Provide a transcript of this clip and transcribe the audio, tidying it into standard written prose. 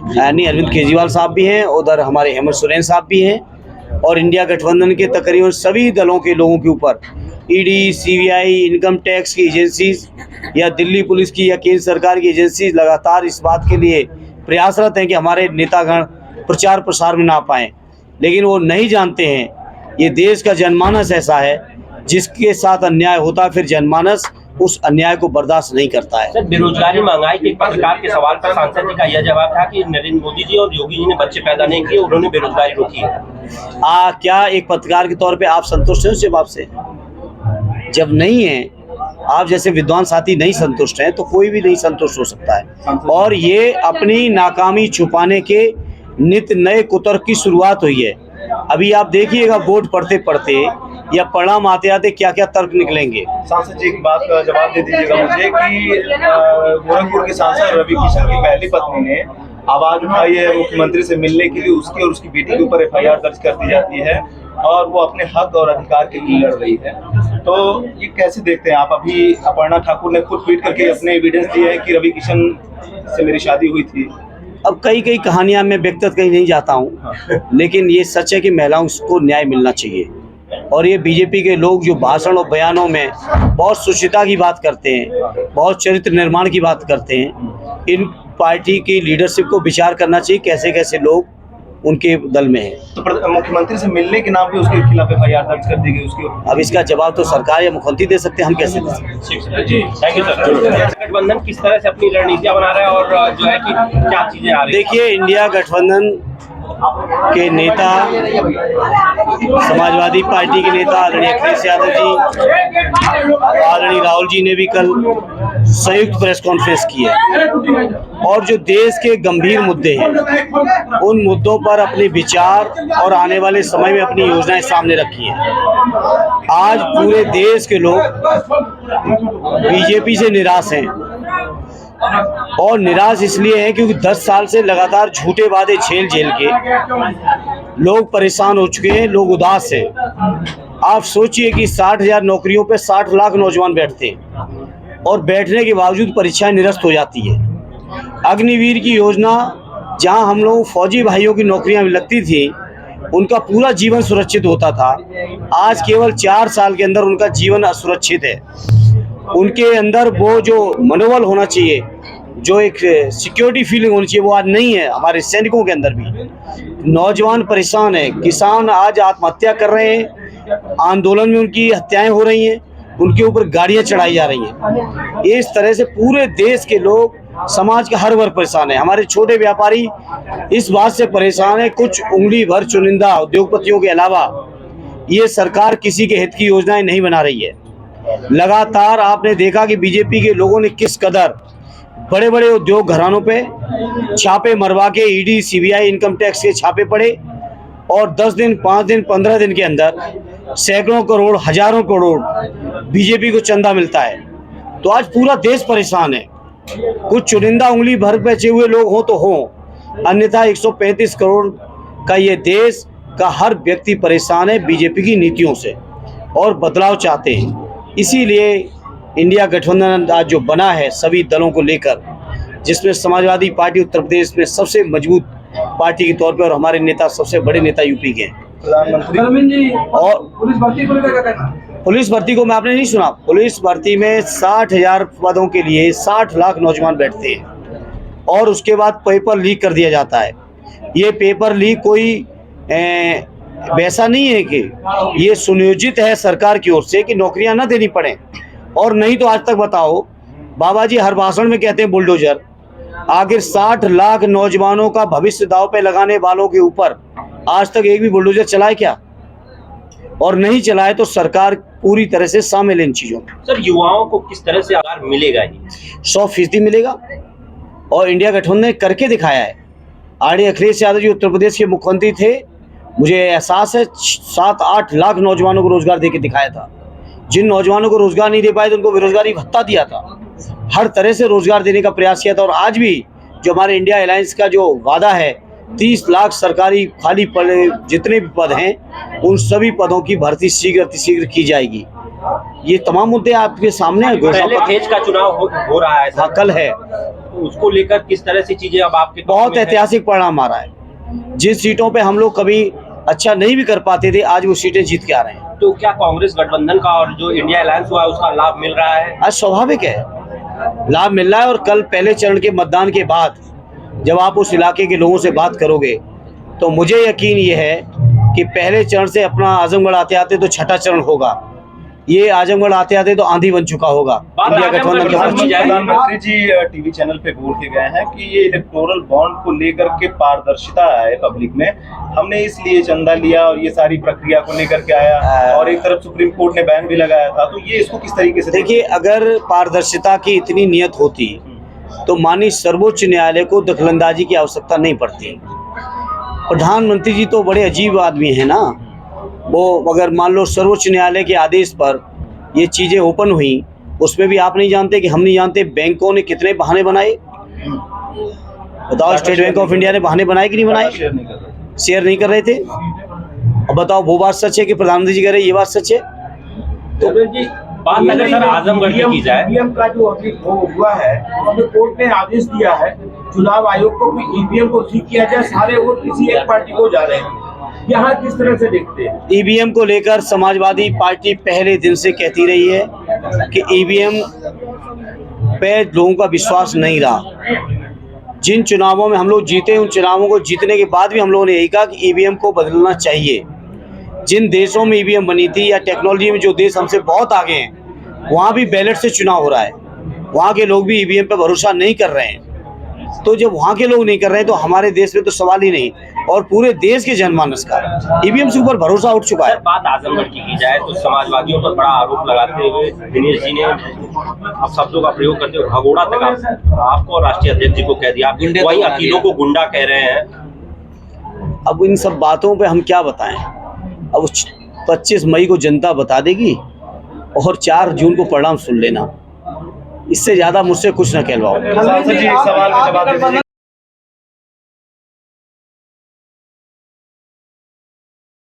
यानी अरविंद केजरीवाल साहब भी हैं, उधर हमारे हेमंत सोरेन साहब भी हैं, और इंडिया गठबंधन के तकरीबन सभी दलों के लोगों के ऊपर ईडी, सीबीआई, इनकम टैक्स की एजेंसीज या दिल्ली पुलिस की या केंद्र सरकार की एजेंसीज लगातार इस बात के लिए प्रयासरत हैं कि हमारे नेतागण प्रचार प्रसार में ना पाएँ। लेकिन वो नहीं जानते हैं ये देश का जनमानस ऐसा है जिसके साथ अन्याय होता है, फिर जनमानस उस अन्याय को बर्दाश्त नहीं करता है। सर, बेरोजगारी महंगाई के पत्रकार के सवाल पर सांसद जी का यह जवाब था कि नरेंद्र मोदी जी और योगी जी ने बच्चे पैदा नहीं किए, उन्होंने बेरोजगारी रोकी है। क्या एक पत्रकार के तौर पे आप संतुष्ट हैं उस जवाब से? जब नहीं है, आप जैसे विद्वान साथी नहीं संतुष्ट हैं तो कोई भी नहीं संतुष्ट हो सकता है। और ये अपनी नाकामी छुपाने के नित नए कुतर्क की शुरुआत हुई है। अभी आप देखिएगा बोर्ड पढ़ते पढ़ते या परिणाम आते आते क्या क्या तर्क निकलेंगे। सांसद जी, एक बात का जवाब दे दीजिएगा मुझे कि गोरखपुर के सांसद रवि किशन की पहली पत्नी ने आवाज उठाई है मुख्यमंत्री से मिलने के लिए, उसकी और उसकी बेटी के ऊपर FIR दर्ज कर दी जाती है और वो अपने हक और अधिकार के लिए लड़ रही है। तो ये कैसे देखते हैं आप? अभी अपर्णा ठाकुर ने खुद ट्वीट करके अपने एविडेंस दिए हैं कि रवि किशन से मेरी शादी हुई थी। अब कई कहानियां मैं व्यक्तिगत कहीं नहीं जाता हूं, लेकिन ये सच है कि महिलाओं को न्याय मिलना चाहिए। और ये बीजेपी के लोग जो भाषण और बयानों में बहुत सुचिता की बात करते हैं, बहुत चरित्र निर्माण की बात करते हैं, इन पार्टी की लीडरशिप को विचार करना चाहिए कैसे कैसे लोग उनके दल में हैं। तो मुख्यमंत्री से मिलने के नाम पे उसके खिलाफ FIR दर्ज कर दी गई उसकी। अब इसका जवाब तो सरकार या मुख्यमंत्री दे सकते हैं, हम कैसे दे सकते हैं? Thank you sir. गठबंधन किस तरह से अपनी रणनीतियां बना रहा है और जो है कि क्या चीजें आ रही हैं? देखिए, इंडिया गठबंधन के नेता, समाजवादी पार्टी के नेता आदरणीय अखिलेश यादव जी, आदरणीय राहुल जी ने भी कल संयुक्त प्रेस कॉन्फ्रेंस की है और जो देश के गंभीर मुद्दे हैं उन मुद्दों पर अपने विचार और आने वाले समय में अपनी योजनाएं सामने रखी हैं। आज पूरे देश के लोग बीजेपी से निराश हैं और निराश इसलिए है क्योंकि 10 साल से लगातार झूठे वादे झेल के लोग परेशान हो चुके हैं, लोग उदास हैं। आप सोचिए कि 60,000 नौकरियों पे 60 लाख नौजवान बैठते हैं और बैठने के बावजूद परीक्षाएं निरस्त हो जाती है। अग्निवीर की योजना, जहां हम लोग फौजी भाइयों की नौकरियां लगती थी, उनका पूरा जीवन सुरक्षित होता था, आज केवल 4 साल के अंदर उनका जीवन असुरक्षित है। उनके अंदर वो जो मनोबल होना चाहिए, जो एक सिक्योरिटी फीलिंग होनी चाहिए, वो आज नहीं है। हमारे सैनिकों के अंदर भी नौजवान परेशान है, किसान आज आत्महत्या कर रहे हैं, आंदोलन में उनकी हत्याएं हो रही हैं, उनके ऊपर गाड़ियां चढ़ाई जा रही हैं। इस तरह से पूरे देश के लोग, समाज का हर वर्ग परेशान है। हमारे छोटे व्यापारी इस बात से परेशान है, कुछ उंगली भर चुनिंदा उद्योगपतियों के अलावा ये सरकार किसी के हित की योजनाएं नहीं बना रही है। लगातार आपने देखा कि बीजेपी के लोगों ने किस कदर बड़े बड़े उद्योग घरानों पे छापे मरवा के ईडी, सीबीआई, इनकम टैक्स के छापे पड़े और 10 दिन, 5 दिन, 15 दिन के अंदर सैकड़ों करोड़, हजारों करोड़ बीजेपी को चंदा मिलता है। तो आज पूरा देश परेशान है। कुछ चुनिंदा उंगली भर बचे हुए लोग हों तो हों, अन्यथा 135 करोड़ का ये देश का हर व्यक्ति परेशान है बीजेपी की नीतियों से और बदलाव चाहते हैं। इसीलिए इंडिया गठबंधन आज जो बना है सभी दलों को लेकर, जिसमें समाजवादी पार्टी उत्तर प्रदेश में सबसे मजबूत पार्टी के तौर पर और हमारे नेता सबसे बड़े नेता यूपी के हैं। प्रधानमंत्री और पुलिस भर्ती को मैं आपने नहीं सुना, पुलिस भर्ती में 60,000 पदों के लिए 60 लाख नौजवान बैठते हैं और उसके बाद पेपर लीक कर दिया जाता है। ये पेपर लीक कोई वैसा नहीं है कि ये सुनियोजित है सरकार की ओर से कि नौकरियां ना देनी पड़े। और नहीं तो आज तक बताओ, बाबा जी हर भाषण में कहते हैं बुलडोजर, आखिर 60 लाख नौजवानों का भविष्य दांव पे लगाने वालों के ऊपर आज तक एक भी बुलडोजर चलाए क्या? और नहीं चलाए तो सरकार पूरी तरह से शामिल है इन चीजों में। सर, युवाओं को किस तरह से आधार मिलेगा? 100% मिलेगा और इंडिया गठबंधन ने करके दिखाया है। आदरणीय अखिलेश यादव जी उत्तर प्रदेश के मुख्यमंत्री थे, मुझे एहसास है 7-8 लाख नौजवानों को रोजगार देके दिखाया था। जिन नौजवानों को रोजगार नहीं दे पाए तो उनको बेरोजगारी भत्ता दिया था, हर तरह से रोजगार देने का प्रयास किया था। और आज भी जो हमारे इंडिया अलायंस का जो वादा है 30 लाख सरकारी खाली पड़े जितने भी पद हैं उन सभी पदों की भर्ती शीघ्र अतिशीघ्र की जाएगी। ये तमाम मुद्दे आपके सामने हैं। पहले फेज का चुनाव हो रहा है, हाँ, कल है। उसको लेकर किस तरह से चीजें अब आपके बहुत ऐतिहासिक परिणाम आ रहा है। जिन सीटों पे हम लोग कभी अच्छा नहीं भी कर पाते थे, आज वो सीटें जीत के आ रहे हैं। तो क्या कांग्रेस गठबंधन का और जो इंडिया अलायंस हुआ है उसका लाभ मिल रहा है? आज स्वाभाविक है, लाभ मिल रहा है। और कल पहले चरण के मतदान के बाद जब आप उस इलाके के लोगों से बात करोगे तो मुझे यकीन ये है कि पहले चरण से अपना आजमगढ़ आते आते तो छठा चरण होगा, ये आजमगढ़ आते आते तो आंधी बन चुका होगा इंडिया गठबंधन के पक्ष में। प्रधानमंत्री जी टीवी चैनल पे बोल के गए हैं कि ये इलेक्टोरल बॉन्ड को लेकर के पारदर्शिता है पब्लिक में, हमने इसलिए चंदा लिया और ये सारी प्रक्रिया को लेकर के आया, और एक तरफ सुप्रीम कोर्ट ने बैन भी लगाया था। तो ये इसको किस तरीके से देखिए, अगर पारदर्शिता की इतनी नियत होती तो माननीय सर्वोच्च न्यायालय को दखलंदाजी की आवश्यकता नहीं पड़ती। प्रधानमंत्री जी तो बड़े अजीब आदमी है ना, वो अगर मान लो सर्वोच्च न्यायालय के आदेश पर ये चीज़ें ओपन हुई, उसमें भी आप नहीं जानते कि हम नहीं जानते बैंकों ने कितने बहाने बनाए। बताओ, स्टेट बैंक ऑफ इंडिया ने बहाने बनाए कि नहीं बनाए? शेयर नहीं कर रहे थे। अब बताओ, वो बात सच है कि प्रधानमंत्री जी कह रहे ये बात सच है? तो जी बात अगर सर आजमगढ़ की जाए, ईवीएम का जो अभी वो हुआ है, उसमें कोर्ट ने आदेश दिया है चुनाव आयोग को कि ईवीएम को ठीक किया जाए, सारे वोट किसी एक पार्टी को जा रहे हैं। यहाँ किस तरह से देखते हैं? ईवीएम को लेकर समाजवादी पार्टी पहले दिन से कहती रही है कि ईवीएम पे लोगों का विश्वास नहीं रहा। जिन चुनावों में हम लोग जीते, उन चुनावों को जीतने के बाद भी हम लोगों ने यही कहा कि ईवीएम को बदलना चाहिए। जिन देशों में ईवीएम बनी थी या टेक्नोलॉजी में जो देश हमसे बहुत आगे हैं, वहाँ भी बैलेट से चुनाव हो रहा है, वहाँ के लोग भी ईवीएम पे भरोसा नहीं कर रहे हैं। तो जब वहाँ के लोग नहीं कर रहे हैं तो हमारे देश में तो सवाल ही नहीं, और पूरे देश के जनमानस का ईवीएम से ऊपर भरोसा उठ चुका है। सर बात आजमगढ़ की जाए तो समाजवादियों पर बड़ा आरोप लगाते हुए दिनेश जी ने अब शब्दों का प्रयोग करते हुए भगोड़ा तक आपको और राष्ट्रीय अध्यक्ष जी को कह दिया, वही वकीलों को गुंडा कह रहे हैं। अब इन सब बातों पे हम क्या बताएं? अब 25 मई को जनता बता देगी और 4 जून को परिणाम सुन लेना। इससे ज्यादा मुझसे कुछ न कहलवाओ। सांसद जी एक सवाल का जवाब दे दीजिए।